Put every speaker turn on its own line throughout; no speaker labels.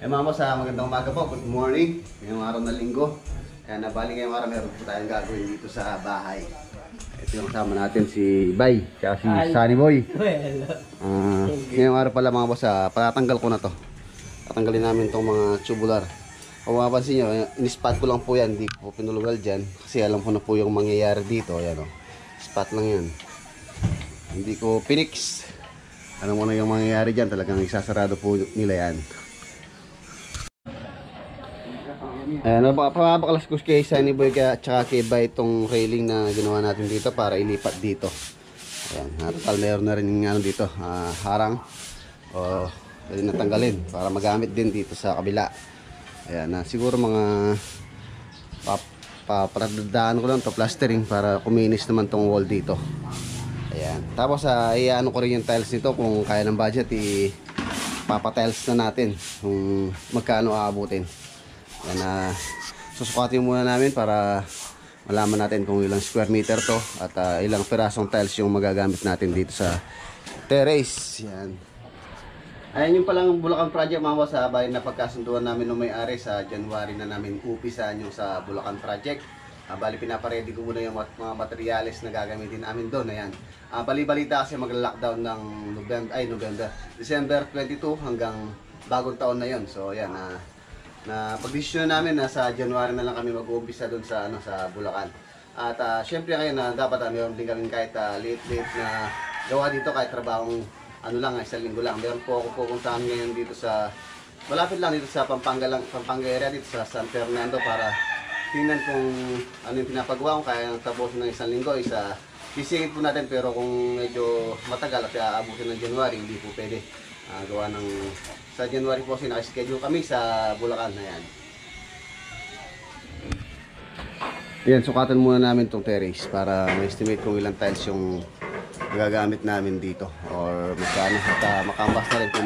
Mga boss, magandang umaga po. Good morning. Ngayong araw na linggo. Kaya nabali ngayong araw meron po tayong gagawin dito sa bahay. Ito yung kasama natin si Bay, kaya si Sunny Boy. Ngayong araw pala mga boss, patatanggal ko na to. Tatanggalin namin itong mga tubular. Kung mapapansin nyo, in-spot ko lang po yan. Hindi ko pinulugal dyan. Kasi alam ko na po yung mangyayari dito. Ayan o. Spot lang yan. Hindi ko pinix. Alam mo na yung mangyayari dyan. Talagang isasarado po nila yan. Ayan, napapakalas ko kay Sunny Boy at saka kay Bay itong railing na ginawa natin dito para ilipat dito. Ayan, total meron na rin yung ano dito, harang. O, pwede natanggalin para magamit din dito sa kabila. Ayan, siguro mga papadadaan ko lang to plastering para kuminis naman tong wall dito. Ayan, tapos iano ko rin yung tiles nito kung kaya ng budget, papatiles na natin kung magkano aabutin. Ayan, susukatin muna namin para malaman natin kung ilang square meter to at ilang pirasong tiles yung magagamit natin dito sa terrace. Yan. Ayan yung palang Bulacan project mga boss, bali na pagkasunduan namin ng may-ari sa January na namin umpisahan yung sa Bulacan project. Bali pinaparedy ko muna yung mga materyales na gagamitin namin doon. Ayan. Bali-balita kasi magla-lockdown ng December 22 hanggang bagong taon na yon. So ayan, na pagdesisyon namin na sa January na lang kami mag-uumpisa doon sa sa Bulacan. At syempre kayo na dapat meron din kami kahit late na gawa dito, kahit trabahong isang linggo lang. Meron po ako pupuntahan ngayon dito sa malapit lang dito sa Pampanga area, dito sa San Fernando, para tingnan kung ano yung pinapagawa ko. Kaya tapusin ng isang linggo, sisingit po natin, pero kung medyo matagal at aabutin ng January, hindi po pwede gawa ng sa January po kasi nakaschedule kami sa Bulacan. Ayan. Ayan, sukatan muna namin itong terrace para ma-estimate kung ilang tiles yung gagamit namin dito or magkano, at makambas na rin kung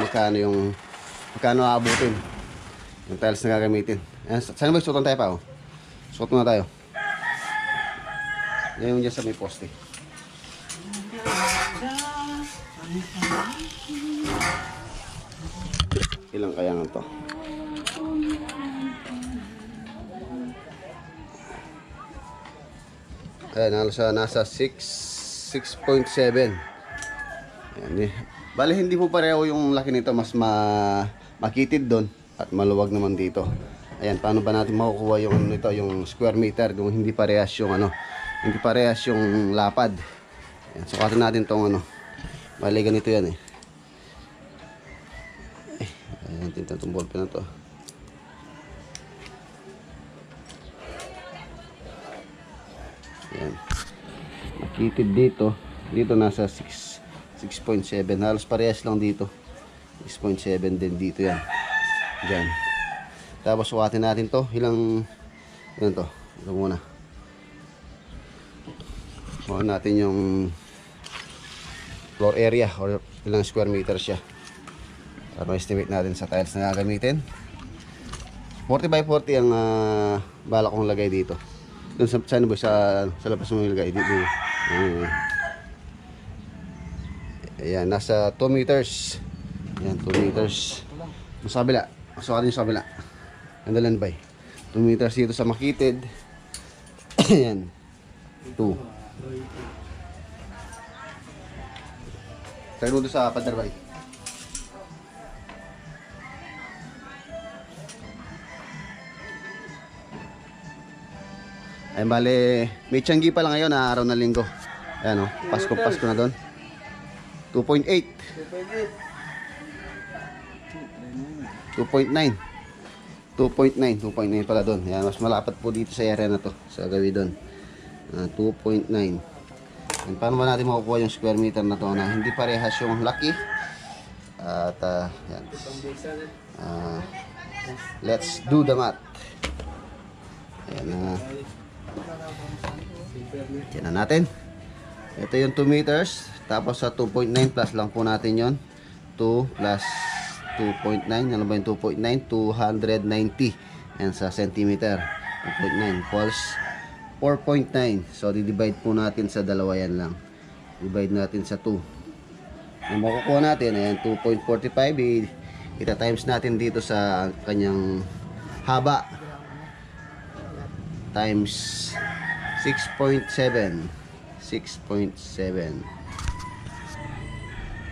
magkano aabutin yung tiles na gagamitin. Ayan, saan ba suotan tayo pa? Suot muna tayo. Yan yung dyan sa may poste. Ilang kaya nga to? Ayan, nasa 6.7. Ayan, bali hindi po pareho yung laki nito, mas makitid doon at maluwag naman dito. Ayan, paano ba natin makukuha yung nito, yung square meter kung hindi parehas yung hindi parehas yung lapad. Ayan, sukatin natin tong bali ganito yan eh. Ayan, tintan itong ballpen na to. Ayan, makitid dito nasa 6.7, halos parehas lang dito. 6.7 din dito yan. Diyan. Tapos sukatin natin to, ilan to? Ito muna. Sukatin natin yung floor area or ilang square meter siya para ma-estimate natin sa tiles na gagamitin. 40 by 40 ang balak kong lagay dito. Doon sa labas mo ilagay dito. Ayan, nasa 2 meters. Ayan, 2 meters. Sa kabila. Sukatin sa kabila. Andalan ba? 2 meters dito sa makitid. Ayan. 2. Tayo doon sa paderbay. Ay bale, may tiyanggi pa lang ngayon na araw na linggo. Ayan Pasko na doon. 2.8. 2.9. 2.9 pala doon. Ayan, mas malapat po dito sa area na to, sa gawin doon. 2.9. And paano ba natin makukuha yung square meter na to na hindi parehas yung laki? At yan. Let's do the math. Ayan na natin. Ito yung 2 meters. Tapos sa 2.9 plus lang po natin yon. 2 plus 2.9. Ano ba yung 2.9? 290. Ayan sa centimeter. 2.9 equals 4.9. So di-divide po natin sa dalawa yan lang. Divide natin sa 2. Ang makukuha natin, ayan, 2.45. ita-times natin dito sa kanyang haba times 6.7. 6.7.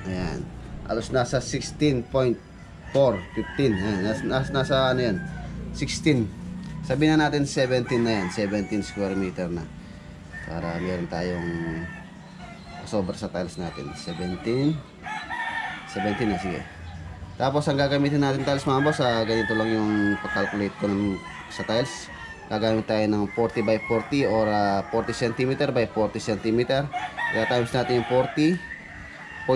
Ayan. Alos nasa 16.4, 15. Ayan. Nasa ano yan? 16. Sabihin na natin 17 na yan. 17 square meter na. Para meron tayong sobra sa tiles natin. 17 na, sige. Tapos ang gagamitin natin tiles mga boss, ganito lang yung pag-calculate ko sa tiles. Gagamit tayo ng 40 by 40 or 40 cm by 40 cm. Kaya times natin yung 40.4.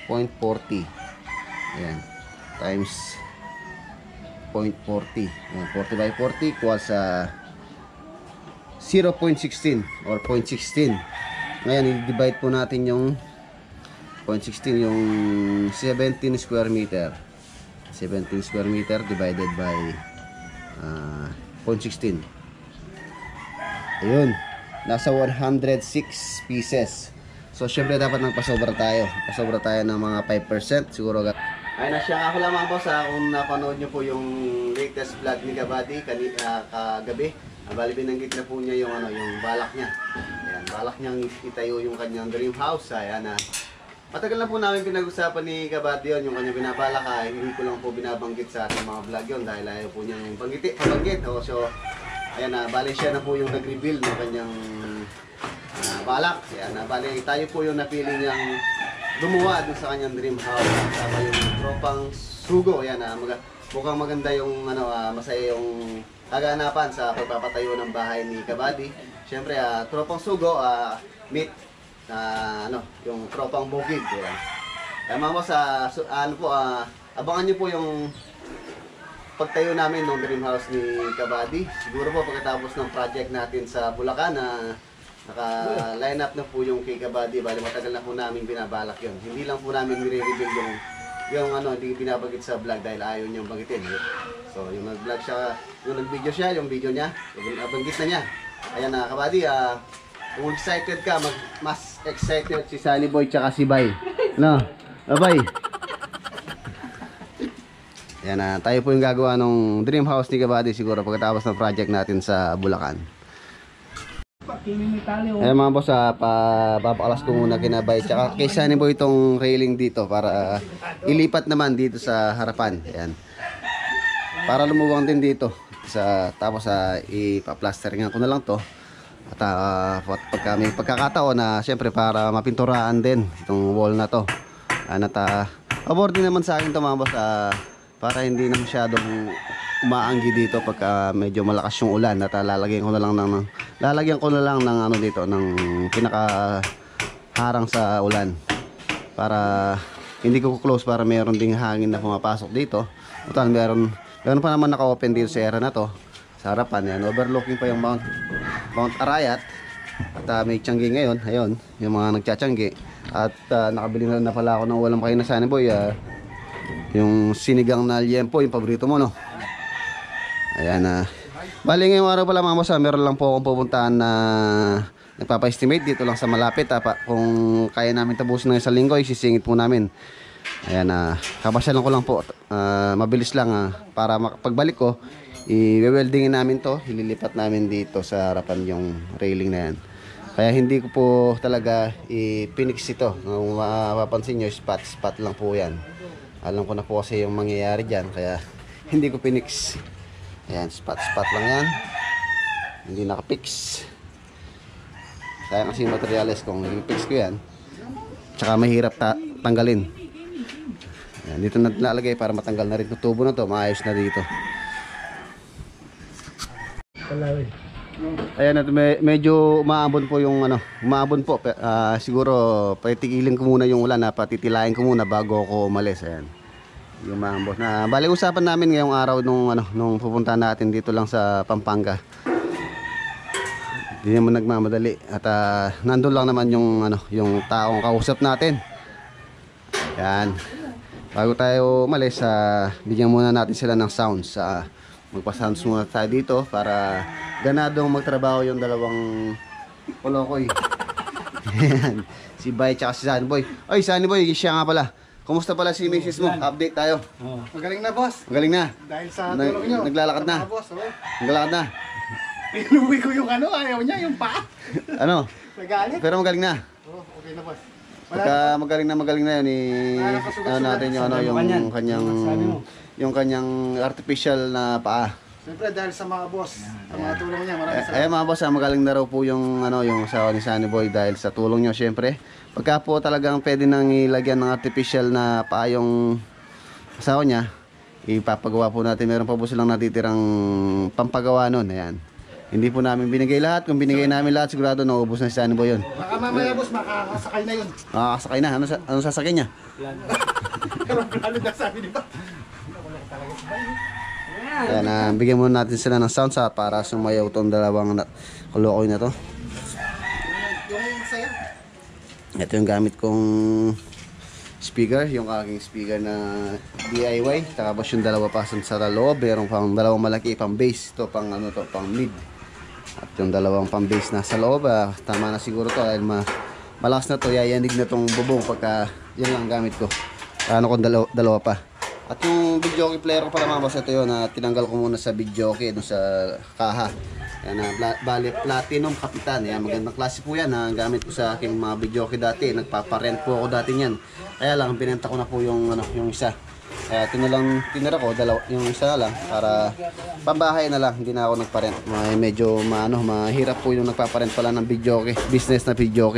0.40. Ayan. Times 0.40. Ayan. 40 by 40 equals 0.16 or 0.16. Ngayon, i-divide po natin yung 0.16, yung 17 square meter. 17 square meter divided by 0.16. Ayun. Nasa 106 pieces. So, syempre dapat nagpasobra tayo. Pasobra tayo ng mga 5%. Siguro. Ayun na siya. Ako lang mga boss. Kung napanood nyo po yung latest vlog ni Kabady kagabi. Bali binanggit na po niya yung, yung balak niya. Ayan, balak niyang itayo yung kanyang dream house. Ayan na. Matagal na po namin pinag-usapan ni Kabady yun, yung kanyang binabalak. Hindi ko lang po binabanggit sa ating mga vlog yun dahil ayaw po niya yung pabanggit. So, ayan na. Bali siya na po yung nag-reveal ng kanyang balak. Ayan na. Bali tayo po yung napili niyang gumawa dun sa kanyang dream house. Kasama yung tropang sugo. Ayan na. Mukhang maganda yung masaya yung kaganapan sa pagpapatayo ng bahay ni Kabady. Siyempre, tropang sugo, meet yung tropang bukid. Kaya mga boss, abangan nyo po yung pagtayo namin ng dream house ni Kabady. Siguro po pagkatapos ng project natin sa Bulacan naka-line up na po yung kay Kabady. Bali matagal na po namin binabalak yun. Hindi lang po namin nire-reveal yung hindi binabagit sa vlog dahil ayaw niyang bagitin. So yung nag-vlog siya, yung nag-video siya, yung video niya, banggit na niya. Ayan na Kabady, kung excited ka, mas excited si Sunny Boy tsaka si Bay. No? Abay. Ayan na, tayo po yung gagawa ng dream house ni Kabady siguro pagkatapos ng project natin sa Bulacan. Ayan mga boss, papakalas ko muna kina Bay tsaka kay Sunny Boy itong railing dito para ilipat naman dito sa harapan. Ayan. Para lumuwang din dito. Tapos ipa-plasteringan ko na lang to. At pagka may pagkakataon na siyempre para mapinturaan din itong wall na to. Pabor din naman sa akin to mga boss, para hindi na masyadong umaanggi dito pagka medyo malakas yung ulan. At lalagyan ko na lang ng dito ng pinakaharang sa ulan para hindi ko close para mayroon ding hangin na pumapasok dito. At meron pa naman naka-open dito sa area na to sa harapan. Yan, overlooking pa yung Mount Arayat. At may tiyanggi ngayon. Ayun, yung mga nagtsatiyanggi. At nakabili na pala ako ng walang kain na Sunny Boy. Yung sinigang na liempo, yung paborito mo, no? Ayan na. Bali ngayong araw pala mga boss, meron lang po akong pupuntahan na nagpapa-estimate dito lang sa malapit. Kung kaya namin tapusin ng isang linggo, isisingit po namin. Ayan na. Kabasyalan ko lang po. Mabilis lang para pagbalik ko, i-weldingin namin to. Ililipat namin dito sa harapan yung railing na yan. Kaya hindi ko po talaga i-pinix ito. Kung mapapansin nyo, spot lang po yan. Alam ko na po kasi yung mangyayari dyan. Kaya hindi ko pinix. Ayan, spot lang yan. Hindi nakapix. Sayang kasi yung materials kung i-fix ko yan. Tsaka mahirap tanggalin. Ayan, dito na lalagay para matanggal na rin yung tubo na to. Maayos na dito. Ayan, at medyo umaabon po yung umaabon po. Siguro patitigilin ko muna yung ulan, patitilayin ko muna bago ako umalis. Ayan. Yung maambos na bali usapan namin ngayong araw nung pupunta natin dito lang sa Pampanga. Hindi naman nagmamadali at nandun lang naman yung taong kausap natin. Yan. Bago tayo umalis, bigyan muna natin sila ng sounds. Magpa-sounds muna tayo dito para ganadong magtrabaho yung dalawang kolokoy. Yan. Si Bay tsaka si Sunny Boy. Oy, Sunny Boy, siya nga pala. Kumusta pala si Mrs. mo? Update tayo.
Magaling na, boss.
Magaling na.
Dahil sa tulong nyo.
Naglalakad na.
Mga boss, oh.
Naglalakad na.
Inuwi ko yung ano, ayaw niya, yung paa.
Ano?
Nagalit.
Pero magaling na.
Oh, okay na, boss.
Pagka magaling na yun, ano natin yung ano, yung kanyang artificial na paa.
Siyempre, dahil sa mga boss, sa mga tulong niya, maraming
Ayan mga boss, magaling na raw po yung ano, yung asawa ni Sunny Boy dahil sa tulong nyo syempre. Pagka po talagang pwede nang ilagyan ng artificial na paa yung asawa niya, ipapagawa po natin. Meron pa po silang natitirang pampagawa nun. Ayan. Hindi po namin binigay lahat. Kung binigay namin lahat, sigurado naubos na si Sunny Boy yun.
Baka mamaya, boss, makakasakay na yun.
Makakasakay na. Ano sasakay niya?
Pero plano na sabi di ba?
Ayan, bigyan muna natin sila ng sound sa para sumayaw tong dalawang kulukoy na to.
Yung masaya.
Ito yung gamit kong speaker, yung aking speaker na DIY. Tapos yung dalawa pa sa loob, mayroong pang dalawang malaki pang bass, to pang ano to, pang mid. At yung dalawang pang bass na sa loob, tama na siguro to dahil malakas na to, yayanig na tong bubong pagka yan lang gamit ko. Ano kung dalawa pa. At yung video player ko pala mga boss, ito yun, tinanggal ko muna sa video dun sa kaha. Yan, bali Platinum Kapitan. Yan, magandang klase po yan. Gamit ko sa aking mga video dati. Nagpaparent po ako dati niyan. Kaya lang, binenta ko na po yung, ano, yung isa. Kaya tinira ko, yung isa na lang. Para pambahay na lang. Hindi na ako nagparent. Medyo mahirap po yung nagpaparent pala ng video. Business na video.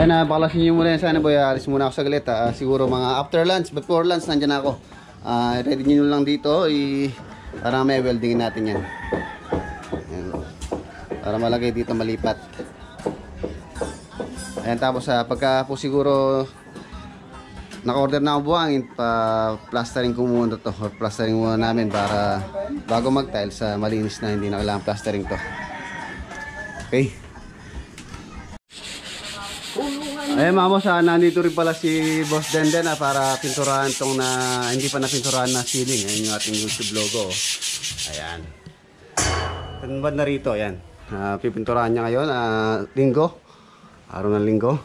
Ayun, baklasin nyo muna yan sana boy. Alis muna ako saglit. Siguro mga after lunch, before lunch, nandyan ako. Ready nyo lang dito. Para may weldingin natin yan. Ayan. Para malagay dito malipat. Ayan, tapos pagka po siguro naka-order na ako buhangin, plastering ko muna to. Or plastering muna namin para bago mag-tiles, malinis na, hindi na kailangan plastering to. Okay. Ayun mga boss, nandito rin pala si Boss Denden para pinturahan tong hindi pa napinturahan na ceiling. Ayun yung ating YouTube logo. Ayan. Tanbad na rito, ayan. Pipinturahan niya ngayon, linggo. Araw ng linggo,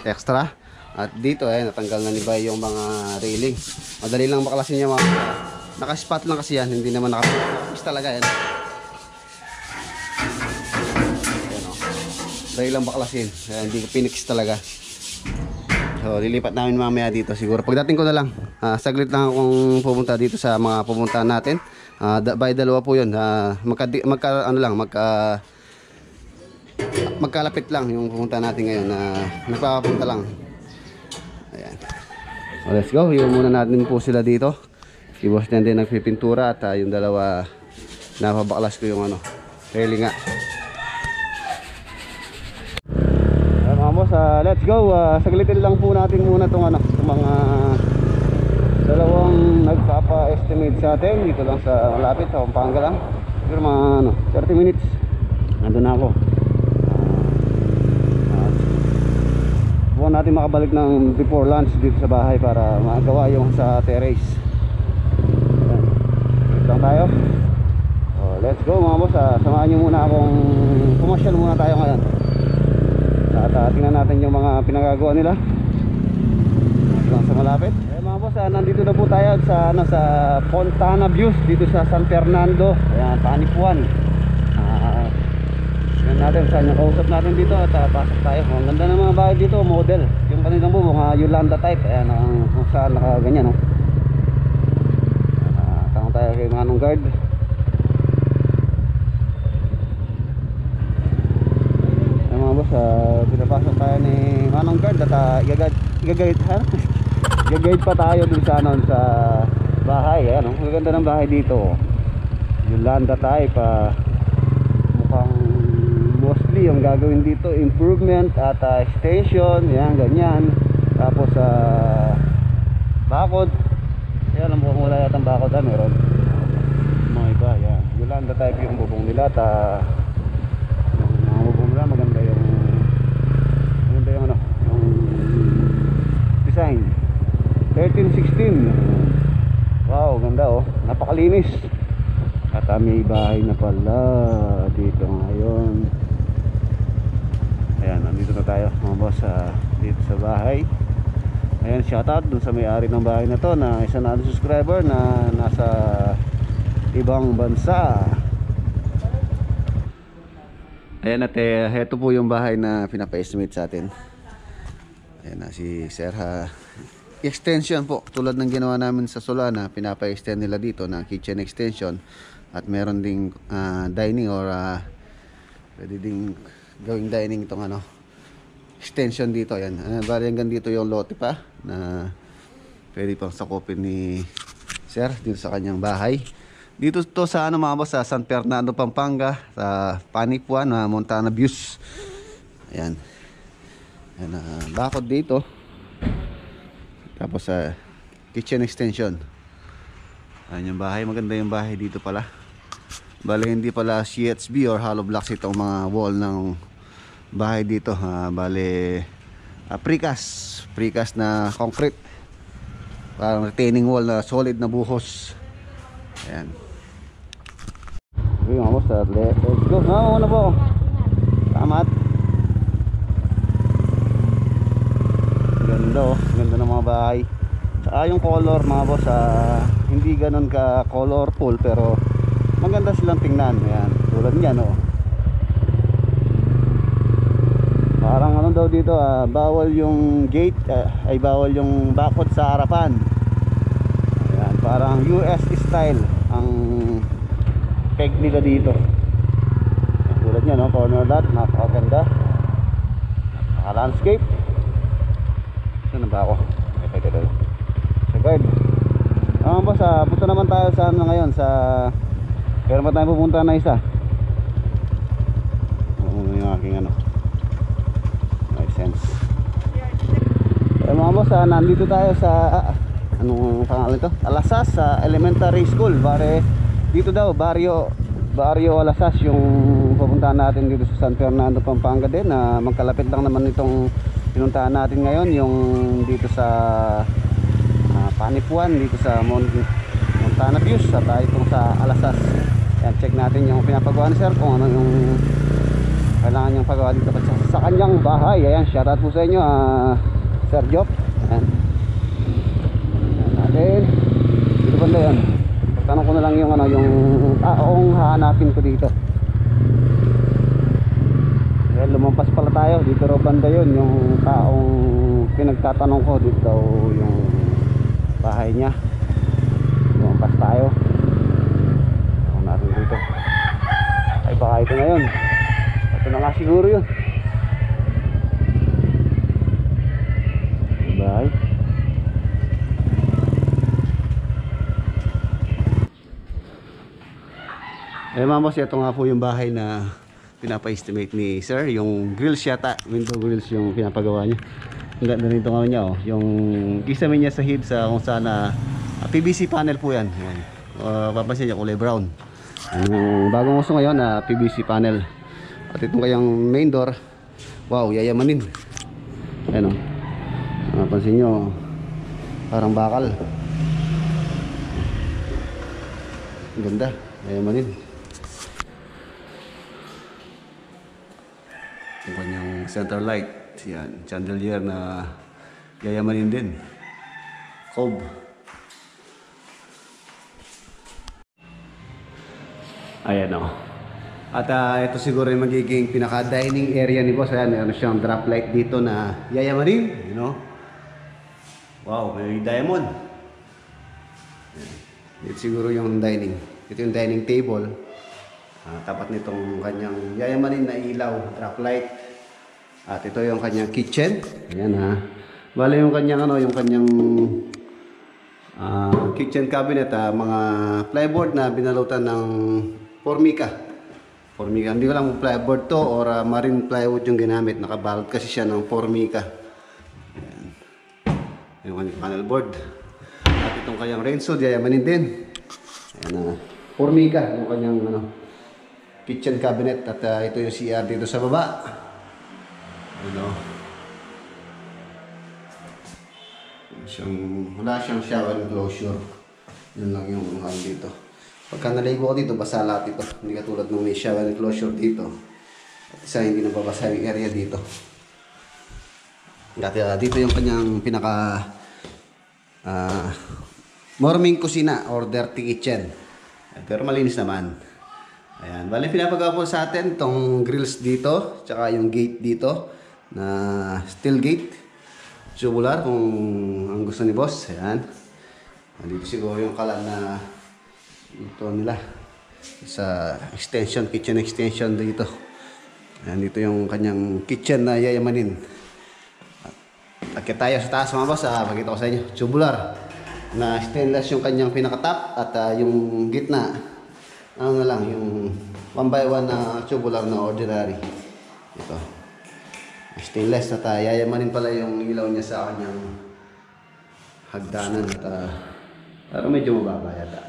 extra. At dito, ayan, natanggal na ni Bay yung mga railing. Madali lang baklasin niya mga. Naka-spot lang kasi yan, hindi naman naka-fix talaga yan. Ayan o. Madali lang baklasin, hindi ko pinix talaga. So, lilipat namin mamaya dito siguro. Pagdating ko na lang, saglit lang akong pupunta dito sa mga pupuntahan natin. By dalawa po yun. Magkalapit lang yung pupunta natin ngayon. Nagpapapunta lang. Ayan. So, let's go. Iwan muna natin po sila dito. Si Boss din nagpipintura at yung dalawa napabaklas ko yung railing nga. Let's go. Saglitin lang po natin muna itong mga dalawang nagpapa-estimate sa atin dito lang sa malapit sa Pampanga lang. Siguro mga 30 minutes nandun na ako. Buwan natin makabalik ng before lunch dito sa bahay para magawa yung sa terrace. Dito lang tayo. Let's go mga boss. Samahan nyo muna akong pumasyal muna tayo ngayon. At tingnan natin yung mga pinagagawa nila lang sa malapit. Mga boss, nandito na po tayo sa Fontana Views dito sa San Fernando. Ayan, Panipuan. Tingnan natin saan yung kausap natin dito at pasok tayo. Ang ganda ng mga bahay dito, model. Yung kanilang po, mga Yolanda type. Ayan, kung saan nakaganyan. Tanong tayo kay Manong Guard. Pinapasok tayo ni Manong Guard at gagayad pa tayo dun sa bahay. Ayan, ang ganda ng bahay dito. Yolanda type. Mukhang mostly yung gagawin dito improvement at extension. Yan, ganyan. Tapos bakod. Ayan, mukhang wala yatang bakod. Meron mga iba. Yan, Yolanda type yung bubong nila at maganda yung design. 1316. Wow, ganda oh. Napakalinis. At may bahay na pala dito ngayon. Ayan, nandito na tayo mga boss dito sa bahay. Ayan, shoutout dun sa may-ari ng bahay na to na isa na subscriber na nasa ibang bansa. Ayan at heto po yung bahay na pinapa-estimate sa atin. Ayan na si Sir extension po tulad ng ginawa namin sa Solana. Pinapa-extend nila dito na kitchen extension. At meron ding dining or pwede ding gawing dining itong extension dito. Ayan, bali hanggang dito yung lote pa na pwede pang sakupin ni Sir dito sa kanyang bahay. Dito to sa mga boss, sa San Fernando, Pampanga, sa Panipuan, Montana Views. Ayan. Ayan, bakod dito. Tapos kitchen extension. Ayan yung bahay, maganda yung bahay dito pala. Bale hindi pala CHB or hollow blocks itong mga wall ng bahay dito. Bale precast na concrete. Parang retaining wall na solid na buhos. Ayan. Okay mga boss, let's go. Una po. Tamat. Ganda oh, ganda ng mga bahay. Saka yung color mga boss, hindi ganun ka colorful pero maganda silang tingnan. Ayan, tulad niyan oh. Parang daw dito, bawal yung gate, ay bawal yung bakod sa harapan. Ayan, parang US style ang peg nila dito. Ayan, tulad niyan oh, corner lot, napakaganda. Landscape. Saan na ba ako? Ito. So guard. Boss, punta naman tayo sa ngayon sa pero pa tayo pupunta na isa. Yung aking make sense. Mga boss, nandito tayo sa anong pangalan ito? Alasas Elementary School. Bare dito daw Barrio Alasas yung pupuntahan natin dito sa San Fernando, Pampanga din. Magkalapit lang naman itong pinuntahan natin ngayon, yung dito sa Panipuan, dito sa Montana Views, at tayo itong sa Alasas. Yan, check natin yung pinapagawa ni Sir kung ano yung kailangan niyang pagawa dito sa kanyang bahay. Ayan, shoutout po sa inyo Sir Job. Ayan. Ayan natin dito banda yan. Tanong ko na lang yung yung taong hahanapin ko dito. Ayan, lumampas pala tayo dito ro banda yun, yung taong pinagtatanong ko dito yung bahay niya. Lumampas tayo. Tanong natin dito. Ay baka ito na yun. Ito na nga siguro yun. Bahay. Mga boss, ito nga po yung bahay na pinapa-estimate ni Sir. Yung grills yata, window grills yung pinapagawa niya. Ang ganda nito nga niya oh. Yung kisame niya sa hid sa kung saan PVC panel po yan. Papansin niya kulay brown. Yung bagong uso ngayon PVC panel. At itong kayang main door, wow, yayamanin. Ayan o, pansin nyo, parang bakal. Ganda, yayamanin. Yung kanyang center light, yan, chandelier na yayamanin din. Cob. Ayan o. At ito siguro yung magiging pinaka-dining area ni boss. Ayan, meron siyang drop light dito na yayamanin, you know. Wow, may diamond. Ayan. Ito siguro yung dining. Ito yung dining table. Tapat nitong kanyang yayamanin na ilaw, drop light. At ito yung kanyang kitchen. Ayan Bale yung kanyang yung kanyang kitchen cabinet, mga plyboard na binalutan ng Formica. Hindi ko lang plyboard to or marine plywood yung ginamit. Nakabalot kasi siya ng Formica. Ayan. Yung kanyang panel board. At itong kanyang Renzo, yayamanin din. Ayan, Formica, yung kanyang kitchen cabinet. At ito yung CR dito sa baba. Wala siyang shower enclosure. Yun lang yung ano dito. Pagka naligo ko dito, basa lahat ito. Hindi katulad nung may shower enclosure dito. At isa hindi nababasa yung area dito. Dito yung kanyang pinaka morning kusina or dirty kitchen. Pero malinis naman. Ayan. Bali, pinapagawa po sa atin itong grills dito. Tsaka yung gate dito na steel gate. Tubular kung ang gusto ni boss. Ayan. Dito siguro yung kalan na ito nila. Sa extension, kitchen extension dito. Ayan, dito yung kanyang kitchen na yayamanin. Akit tayo sa taas mga boss, pakita ko sa inyo. Tubular na stainless yung kanyang pinakatap at yung gitna ano na lang, yung 1x1 na tubular na ordinary. Ito. Stainless at yayamanin pala yung ilaw niya sa kanyang hagdanan at pero medyo mababa yata.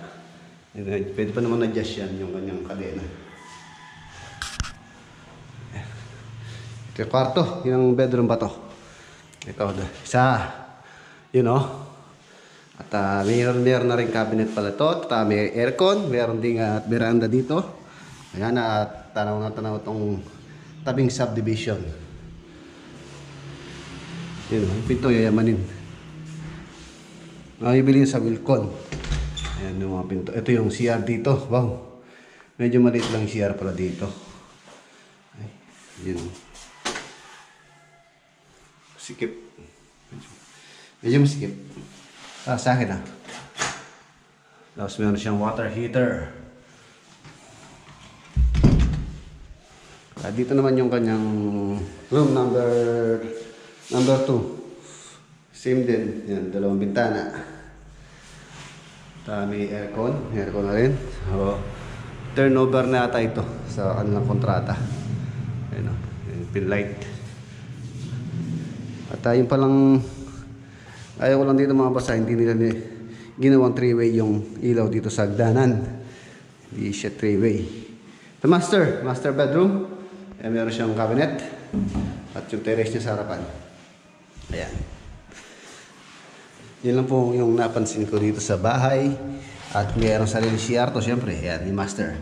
Pwede pa naman adjust yan yung kanyang kadena. Ito yung kwarto, yung bedroom ba to? Ito, isa. You know. At mayroon na rin cabinet pala ito. At may aircon. Mayroon ding veranda dito. Ayan, at tanaw na tanaw itong tabing subdivision. Yun, yung pinto yayamanin. Ibilin sa Wilcon. Ayan yung mga pinto. Ito yung CR dito. Wow. Medyo maliit lang yung CR pala dito. Ay, yun. Sikip. Medyo masikip. Sa akin Tapos meron siyang water heater. Dito naman yung kanyang room number 2. Same din. Yan, dalawang bintana. May aircon. Aircon na rin. So, turnover na ata ito sa kanilang kontrata. Ayan o. Pin light. At yung palang ayaw ko lang dito mga basa, hindi nila ginawang 3-way yung ilaw dito sa hagdanan. Hindi siya 3-way. The master bedroom. Meron siyang cabinet at yung terrace niya sa harapan. Ayan. Yan lang po yung napansin ko dito sa bahay. At mayroong sarili CR to syempre. Ayan, yung master.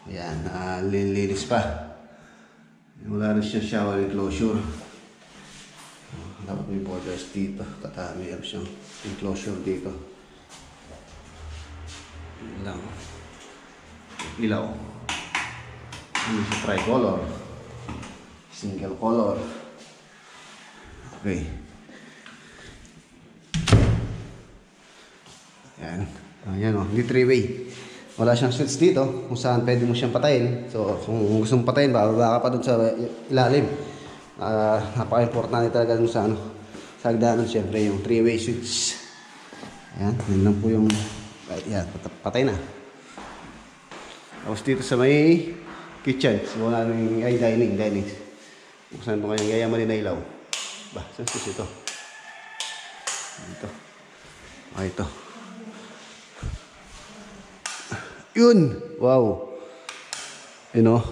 Ayan, lilinis pa. Wala na siya shower enclosure. Dapat may borders dito. Mayroon siyang enclosure dito. Ilaw. Hindi siya tricolor. Single color. Okay. Ayan. Ayan o. Hindi 3-way. Wala siyang switch dito kung saan pwede mo siyang patayin. So kung gusto mong patayin, bababa ka pa dun sa ilalim. Napaka-importante talaga dun sa sa hagdanan, syempre yung 3-way switch. Ayan, yun lang po yung ayan, patay na. Tapos dito sa may kitchen, simula ng dining. Kung saan ito kayang yayamanin na ilaw. Saan switch ito? Dito. Ito. Yun! Wow! You know?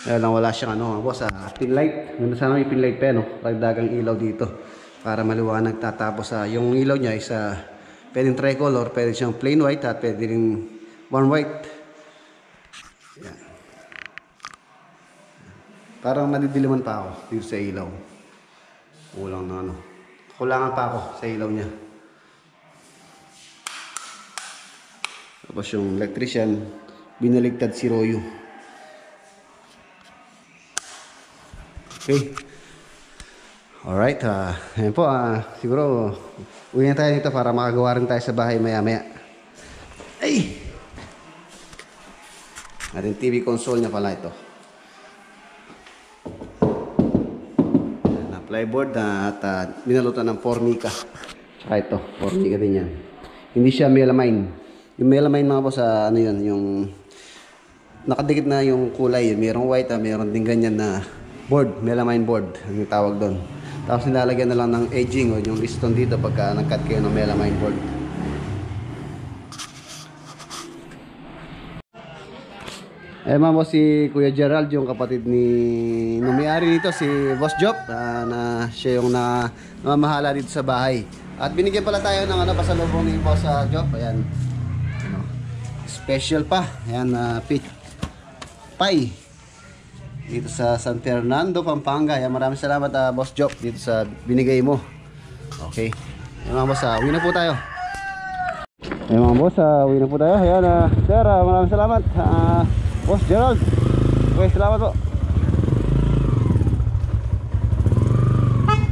Kaya lang wala siyang boss, pin light. Ganda sana may pin light pa, Pagdagang ilaw dito. Para maliwanag. Tapos yung ilaw niya is pwedeng tricolor, pwede siyang plain white at pwede rin one white. Yan. Parang madidiliman pa ako dito sa ilaw. Kulang na kulangan pa ako sa ilaw niya. Tapos yung electrician, binaligtad si Royo. Okay. Alright. Ayan po. Siguro, uwi na tayo dito para makagawa rin tayo sa bahay maya-maya. Ay! At yung TV console niya pala ito. Na plyboard at binalutan ng formica. Tsaka ito. Formica din yan. Hindi siya melamine. Yung melamine mga boss, yun, yung nakadikit na yung kulay. Mayroong white, mayroon din ganyan na board, melamine board, ang tawag doon. Tapos nilalagyan na lang ng edging o yung piston dito pagka nag-cut kayo ng melamine board. Mga boss, si Kuya Gerald, yung kapatid nung may-ari nito, si Boss Job, na siya yung namamahala dito sa bahay. At binigyan pala tayo ng ano, pasalubong ni Boss Job. Ayan. Ano, special pa. Ayan, peach pie. Dito sa San Fernando, Pampanga. Ayan, maraming salamat Boss Job dito sa binigay mo. Okay. Ayan mga boss, uwi na po tayo. Ayan mga boss, uwi na po tayo. Ayan, sir, maraming salamat. Boss Gerald. Okay, salamat po.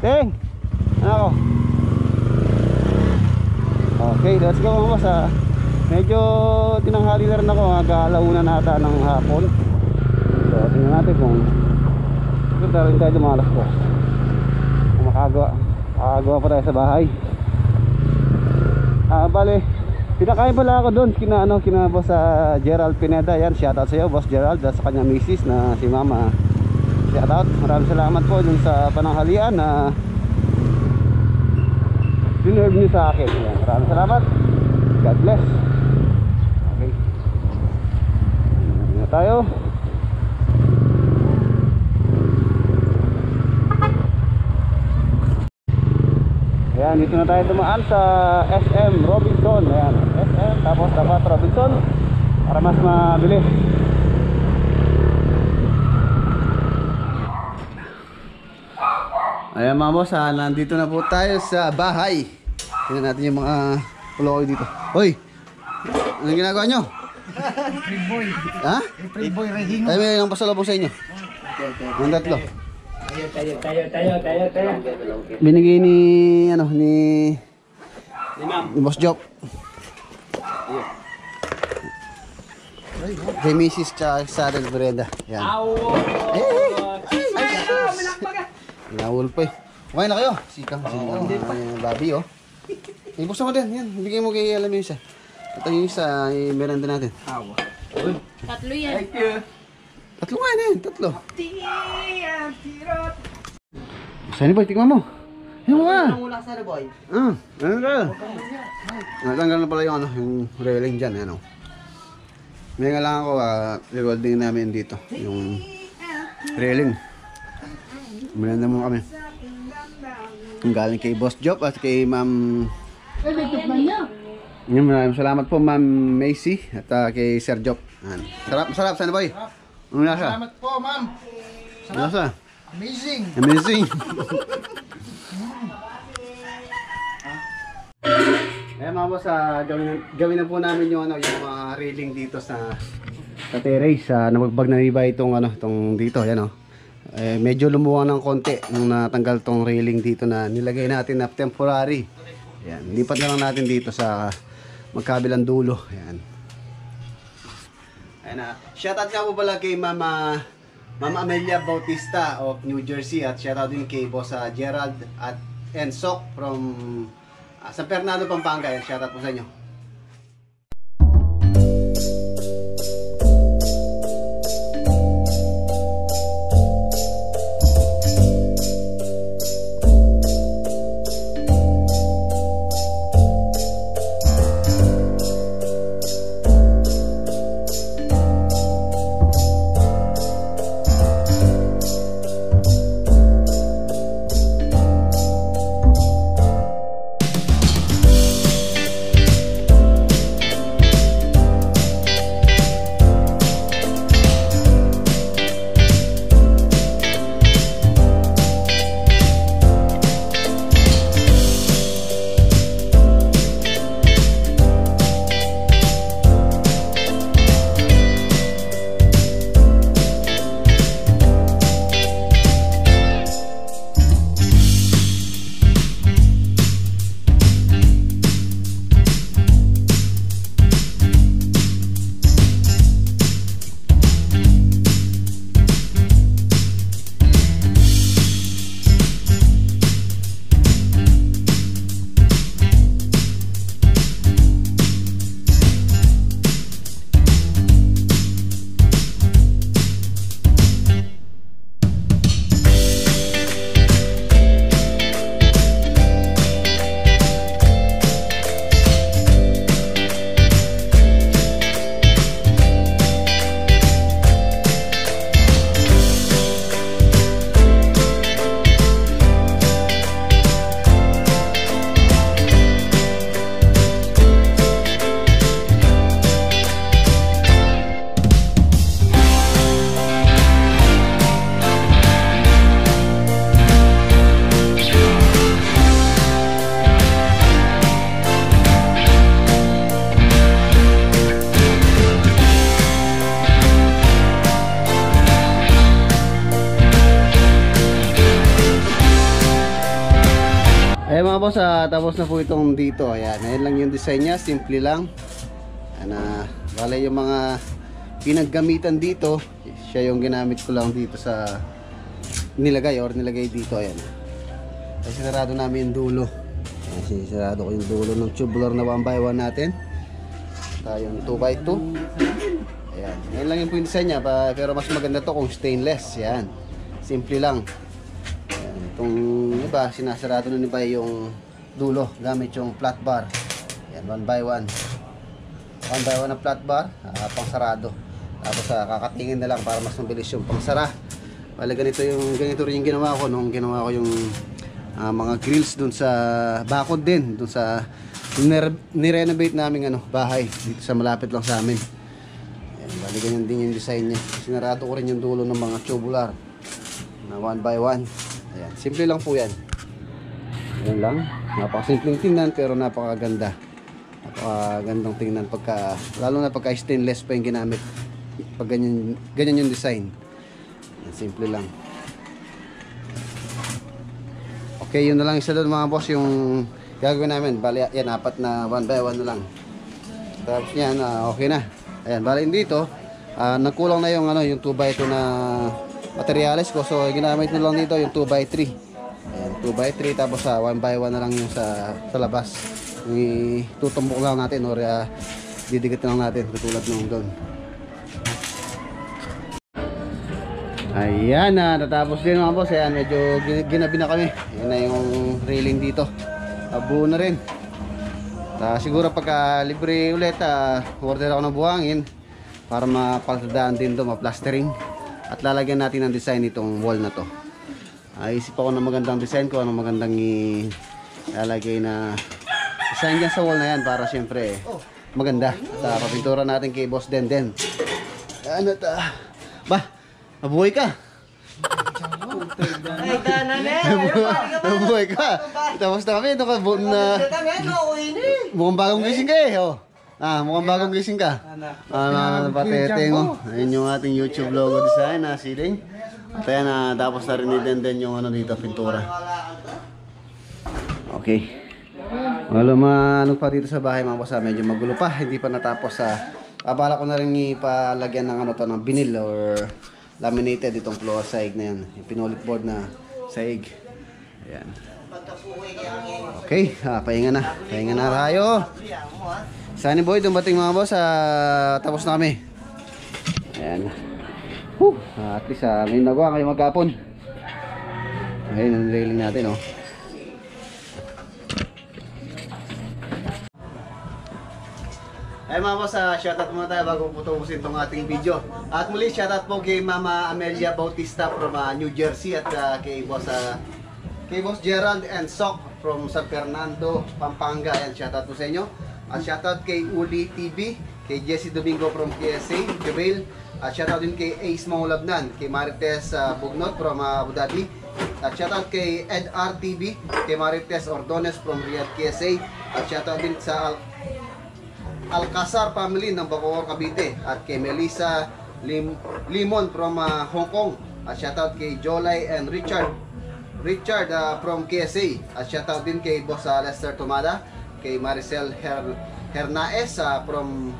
Ting! Ano ako? Okay, let's go mga boss. Medyo tinanghali na rin ako. Mag-alauna na ata ng hapon. So, tingnan natin kung rin tayo dumalas po. Kung makagawa pa tayo sa bahay. Bale, pinakain pala ako doon kina Boss Gerald Pineda. Yan, shoutout sa iyo Boss Gerald, sa kanya misis na si Mama. Shoutout, maraming salamat po dun sa pananghalian na dinerve niyo sa akin. Yan, maraming salamat. God bless. Okay, na tayo. Ayan, dito na tayo dumaan sa SM Robinson. Ayan, SM, tapos dapat Robinson para mas mabilis. Ayan mga boss, nandito na po tayo sa bahay. Tingnan natin yung mga puloy dito. Hoy! Anong ginagawa nyo?
April boy.
Ha?
April boy, rehingo.
Ay, may ilang pasalubong sa inyo. Yung tatlo.
Tayo.
Binigay ni Boss Job. Kay Mrs. sa Del Brenda. Yan. Inawol pa eh. Okay na kayo. Sikang babi oh. Ibuksan mo din. Yan. Bigay mo kay alam yung isa. Ito yung isa. Merenda natin.
Tatlo yan.
Tatlo nga yan. Tatlo. Saan boy? Tingnan mo. Yan mo nga.
Wala sa boy.
Ano ka? Natanggal na pala yung yung railing dyan. Ano. May nga lang ako. Rewelding namin dito. Yung railing. Merenda mo kami. Galing kay Boss Job at kay Ma'am. Maraming salamat po Ma'am Macy at kay Sir Job. Sarap sana boy. Ano nasa?
Salamat po, ma'am.
Nasa?
Amazing.
Amazing. Eh mga boss, gawin na po namin yung mga railing dito sa terrace. Nabagbag na iba itong dito, yan medyo lumuwang ng konti nung natanggal tong railing dito na nilagay natin na temporary. Yan, lipat na lang natin dito sa magkabilang dulo. Yan. Ayan, shoutout nga po pala kay Mama Amelia Bautista of New Jersey at shoutout din kay Boss Gerald at Sok from San Fernando, Pampanga. Shoutout po sa inyo. mga boss, tapos na po itong dito. Ayan, ayan lang yung design niya, simple lang. Ayan, bale yung mga pinaggamitan dito, siya yung ginamit ko lang dito sa nilagay dito. Ayan. Ay, sinarado namin yung dulo. Ayan, sinarado ko yung dulo ng tubular na 1x1 natin. Yung 2x2. Ayan, ayan lang yung po yung design niya, pero mas maganda to kung stainless. Ayan, simple lang. Ayan, itong iba, sinasarado na iba yung dulo gamit yung flat bar. Ayan, 1x1 na flat bar, pang sarado. Tapos kakatingin na lang para mas mabilis yung pangsara. Bale, ganito rin yung ginawa ko nung ginawa ko yung mga grills dun sa bakod din, dun sa ni-renovate namin bahay dito sa malapit lang sa amin. Ayan, bale, ganyan din yung design niya. Sinarado ko rin yung dulo ng mga tubular na 1x1. Ayan, simple lang po yan. Ayan lang, napakasimpleng tingnan pero napakaganda. Napakagandang tingnan lalo na pagka stainless pa yung ginamit. Pag ganyan yung design. Simple lang. Okay, yun na lang isa doon mga boss yung gagawin namin. Bali, yan, 4 na 1x1 na lang. Tapos yan, okay na. Ayan, bali dito, nagkulang na yung yung 2x2 na materials ko. So, ginamit na lang dito yung 2x3. Ayan, 2x3 tapos 1x1 na lang yung sa labas. Tutumbok lang natin or didikit lang natin katulad nung doon. Ayan, natapos din mga boss. Ayan, medyo ginabi na kami. Ayan na yung railing dito. Buo na rin. Siguro pagka libre ulit, order ako ng buhangin para mapaltadaan din to, ma-plastering. At lalagyan natin ng design itong wall na to. Isip ako ng magandang design ko, anong magandang ilalagay na design dyan sa wall na yan para syempre maganda. At papintura natin kay Boss Denden. Ano ta? Ba? Nabuhay ka. Nabuhay ka. Tapos na kami. Mukhang bagong gising ka eh. Mukhang bagong gising ka. Napatete mo. Ayun yung ating YouTube logo design na ceiling. At ayan, tapos na rin ni Denden yung dito, pintura. Okay. Wala pa dito sa bahay mga boss. Medyo magulo pa. Hindi pa natapos. Abala ko na rin ipalagyan ng ng vinyl or laminated itong floor saig na yan, yung pinulit board na saig. Ayan. Okay, pahinga na tayo. Sunny boy, dumating mga boss. Tapos na kami. Ayan. At least may nagawa kayo magkapon. Ayan ang railing natin Ay mga boss, shoutout muna tayo bago putubusin itong ating video. At muli, shoutout po kay Mama Amelia Bautista from New Jersey at kay Boss Gerald and Sok from San Fernando, Pampanga. Ayan, shoutout po sa inyo. At shoutout kay Uli TV, kay Jesse Domingo from KSA, Jubil. At shoutout din kay Ace Mangulabnan, kay Marites Bugnot from Abu Dhabi. At shoutout kay Ed RTV, kay Marites Ordones from Riyadh, KSA. At shoutout din sa Alcazar family ng Bacoor, Cavite at kay Melissa Limon from Hong Kong at shoutout kay Jolay and Richard from KSA at shoutout din kay Boss Lester Tomada, kay Maricel Hernaez from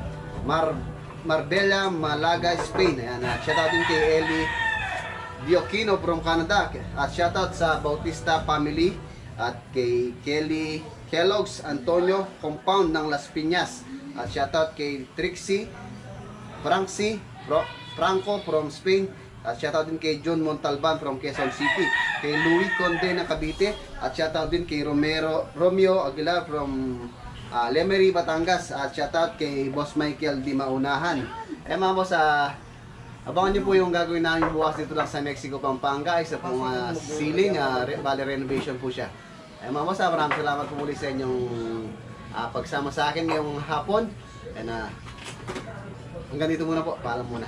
Marbella, Malaga, Spain. Ayan, at shoutout din kay Ellie Dioquino from Canada at shoutout sa Bautista family at kay Kelly Kellogg's Antonio Compound ng Las Piñas. At shoutout kay Trixie Franco from Spain. At shoutout din kay John Montalban from Quezon City. Kay Louis Conde ng Cavite. At shoutout din kay Romeo Aguilar from Lemery, Batangas. At shoutout kay Boss Michael Di Maunahan. Mga boss, abangan nyo po yung gagawin namin bukas dito lang sa Mexico, Pampanga. Isa pong ceiling, bali renovation po siya. Mga boss, maraming salamat po muli sa inyong pagsama sa akin ngayong hapon. And hanggang dito muna po. Paalam muna.